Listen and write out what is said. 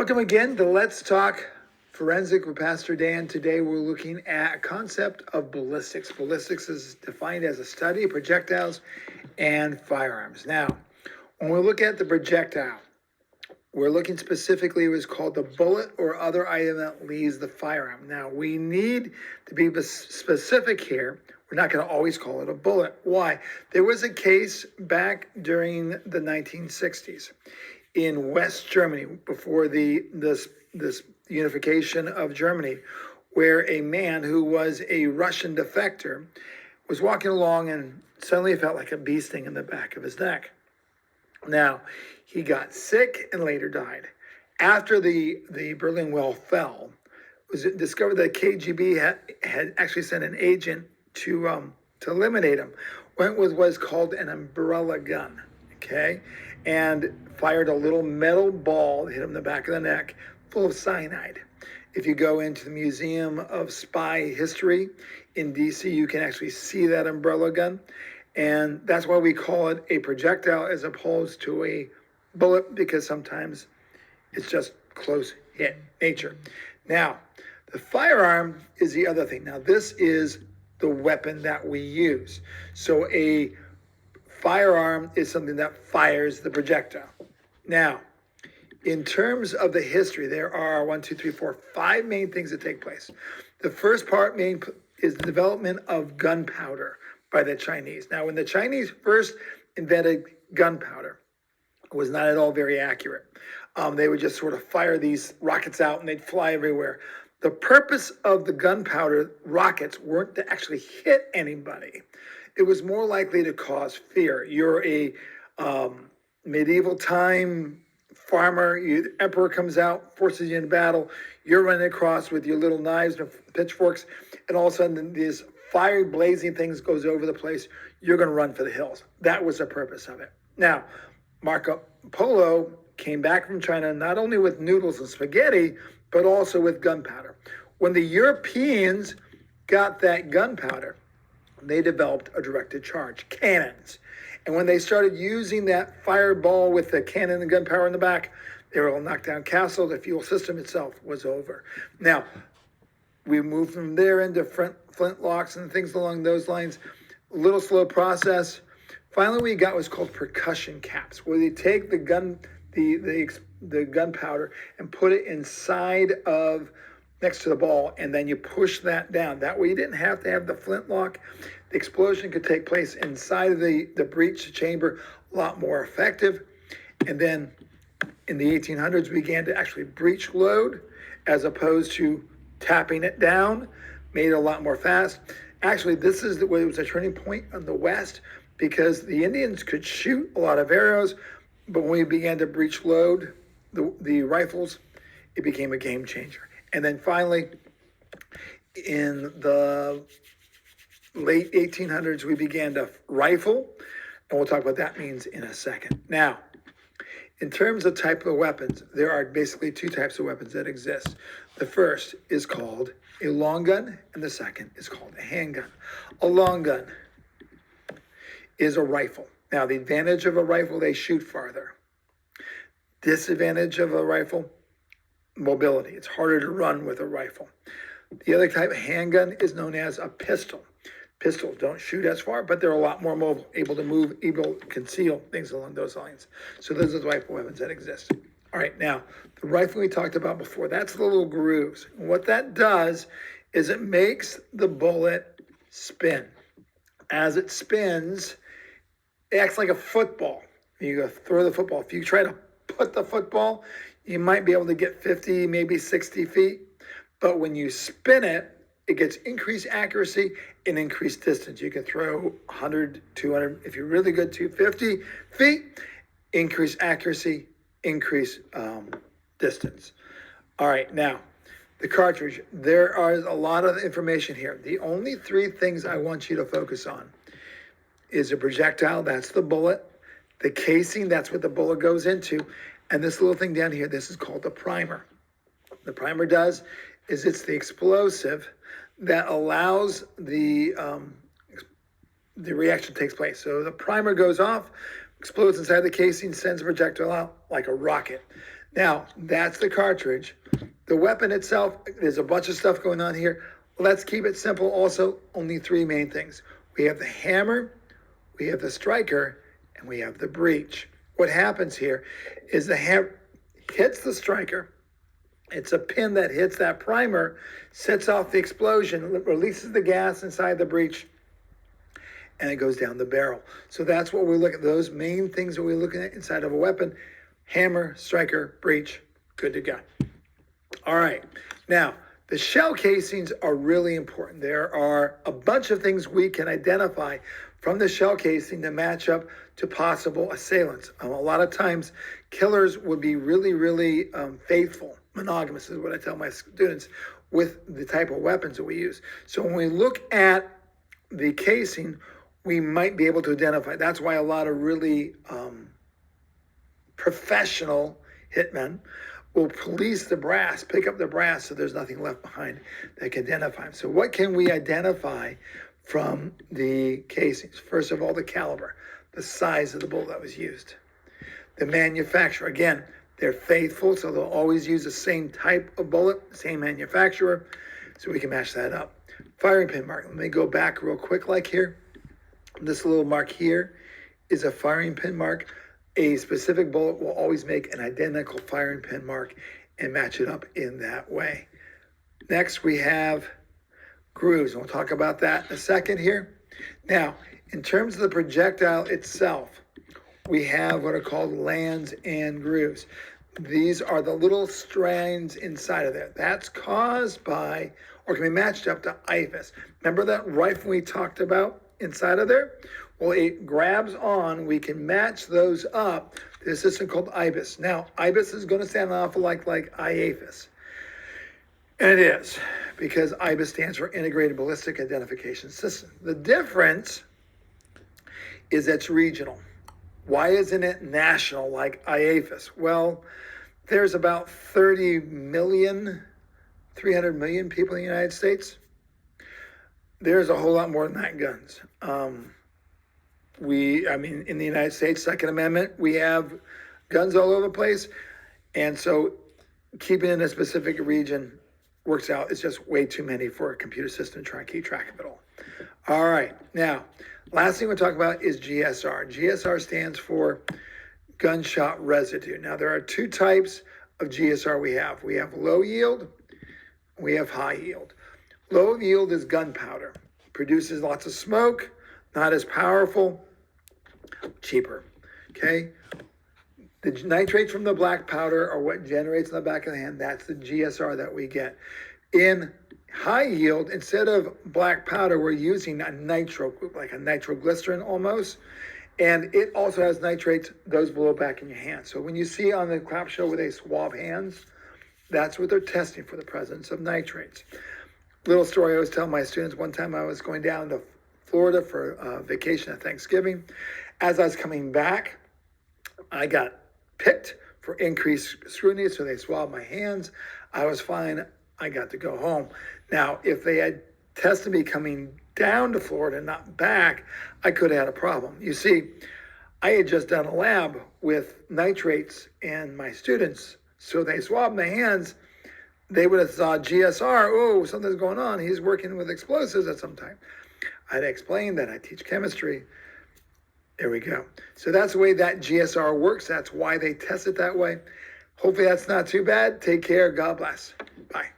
Welcome again to Let's Talk Forensic with Pastor Dan. Today we're looking at a concept of ballistics. Ballistics is defined as a study of projectiles and firearms. Now, when we look at the projectile, we're looking specifically at what's called the bullet or other item that leaves the firearm. Now, we need to be specific here. We're not going to always call it a bullet. Why? There was a case back during the 1960s in West Germany, before this unification of Germany, where a man who was a Russian defector was walking along and suddenly felt like a bee sting in the back of his neck. Now, he got sick and later died. After the Berlin Wall fell, it was discovered that KGB had actually sent an agent to eliminate him. Went with what's called an umbrella gun, okay? And fired a little metal ball that hit him in the back of the neck full of cyanide. If you go into the Museum of Spy History in DC, you can actually see that umbrella gun. And that's why we call it a projectile as opposed to a bullet, because sometimes it's just close hit nature. Now, the firearm is the other thing. Now, this is the weapon that we use. So a firearm is something that fires the projectile. Now, in terms of the history, there are 5 main things that take place. The first part is the development of gunpowder by the Chinese. Now, when the Chinese first invented gunpowder, it was not at all very accurate. They would just sort of fire these rockets out and they'd fly everywhere. The purpose of the gunpowder rockets weren't to actually hit anybody. It was more likely to cause fear. You're a medieval time farmer, the emperor comes out, forces you into battle, you're running across with your little knives and pitchforks, and all of a sudden these fire blazing things goes over the place, you're going to run for the hills. That was the purpose of it. Now, Marco Polo came back from China not only with noodles and spaghetti, but also with gunpowder. When the Europeans got that gunpowder, they developed a directed charge, cannons. And when they started using that fireball with the cannon and gunpowder in the back, they were all knocked down castles. The fuel system itself was over. Now, we moved from there into flintlocks and things along those lines. A little slow process. Finally, we got what's called percussion caps, where they take the gunpowder and put it inside of next to the ball, and then you push that down. That way you didn't have to have the flintlock. The explosion could take place inside of the breech chamber, a lot more effective. And then in the 1800s, we began to actually breech load as opposed to tapping it down, made it a lot more fast. Actually, this is it was a turning point in the West, because the Indians could shoot a lot of arrows, but when we began to breech load the rifles, it became a game changer. And then finally, in the late 1800s, we began to rifle, and we'll talk what that means in a second. Now, in terms of type of weapons, there are basically 2 types of weapons that exist. The first is called a long gun, and the second is called a handgun. A long gun is a rifle. Now, the advantage of a rifle, they shoot farther. Disadvantage of a rifle, mobility. It's harder to run with a rifle. The other type of handgun is known as a pistol. Pistols don't shoot as far, but they're a lot more mobile, able to move, able to conceal, things along those lines. So those are the rifle weapons that exist. All right, now, the rifle we talked about before, that's the little grooves. And what that does is it makes the bullet spin. As it spins, it acts like a football. You go throw the football. If you try to put the football, you might be able to get 50, maybe 60 feet. But when you spin it, it gets increased accuracy and increased distance. You can throw 100, 200, if you're really good, 250 feet, increase accuracy, increase distance. All right, now, the cartridge. There is a lot of information here. The only 3 things I want you to focus on is a projectile, that's the bullet, the casing, that's what the bullet goes into, and this little thing down here, this is called the primer. The primer does is it's the explosive that allows the reaction takes place. So the primer goes off, explodes inside the casing, sends a projectile out like a rocket. Now, that's the cartridge. The weapon itself, there's a bunch of stuff going on here. Let's keep it simple also, only three main things. We have the hammer, we have the striker, and we have the breech. What happens here is the hammer hits the striker. It's a pin that hits that primer, sets off the explosion, releases the gas inside the breech, and it goes down the barrel. So that's what we're looking at. Those main things that we're looking at inside of a weapon: hammer, striker, breech, good to go. All right. Now, the shell casings are really important. There are a bunch of things we can identify from the shell casing to match up to possible assailants. A lot of times, killers would be really faithful, monogamous is what I tell my students, with the type of weapons that we use. So when we look at the casing, we might be able to identify. That's why a lot of really professional hitmen will police the brass, pick up the brass so there's nothing left behind that can identify them. So what can we identify from the casings? First of all, the caliber, the size of the bullet that was used. The manufacturer, again, they're faithful, so they'll always use the same type of bullet, same manufacturer, so we can match that up. Firing pin mark. Let me go back real quick like here. This little mark here is a firing pin mark. A specific bullet will always make an identical firing pin mark and match it up in that way. Next, we have grooves. We'll talk about that in a second here. Now, in terms of the projectile itself, we have what are called lands and grooves. These are the little strands inside of there. That's caused by, or can be matched up to IFAS. Remember that rifle we talked about inside of there? Well, it grabs on, we can match those up to a system called IBIS. Now, IBIS is going to sound an awful like IAFIS. And it is, because IBIS stands for Integrated Ballistic Identification System. The difference is it's regional. Why isn't it national like IAFIS? Well, there's about 300 million people in the United States. There's a whole lot more than that guns. In the United States, Second Amendment, we have guns all over the place. And so keeping in a specific region works out. It's just way too many for a computer system to try and keep track of it all. All right. Now, last thing we'll talk about is GSR. GSR stands for gunshot residue. Now, there are two types of GSR we have. We have low yield, we have high yield. Low yield is gunpowder. Produces lots of smoke, not as powerful, cheaper. Okay? The nitrates from the black powder are what generates in the back of the hand. That's the GSR that we get. In high yield, instead of black powder, we're using a nitro, like a nitroglycerin almost. And it also has nitrates. Those blow back in your hand. So when you see on the crap show where they swab hands, that's what they're testing for, the presence of nitrates. Little story I was telling my students. One time I was going down to Florida for vacation at Thanksgiving. As I was coming back, I got picked for increased scrutiny, so they swabbed my hands. I was fine. I got to go home. Now, if they had tested me coming down to Florida, not back, I could have had a problem. You see, I had just done a lab with nitrates and my students, so they swabbed my hands. They would have thought GSR, oh, something's going on. He's working with explosives at some time. I'd explain that I teach chemistry. There we go. So that's the way that GSR works. That's why they test it that way. Hopefully that's not too bad. Take care. God bless. Bye.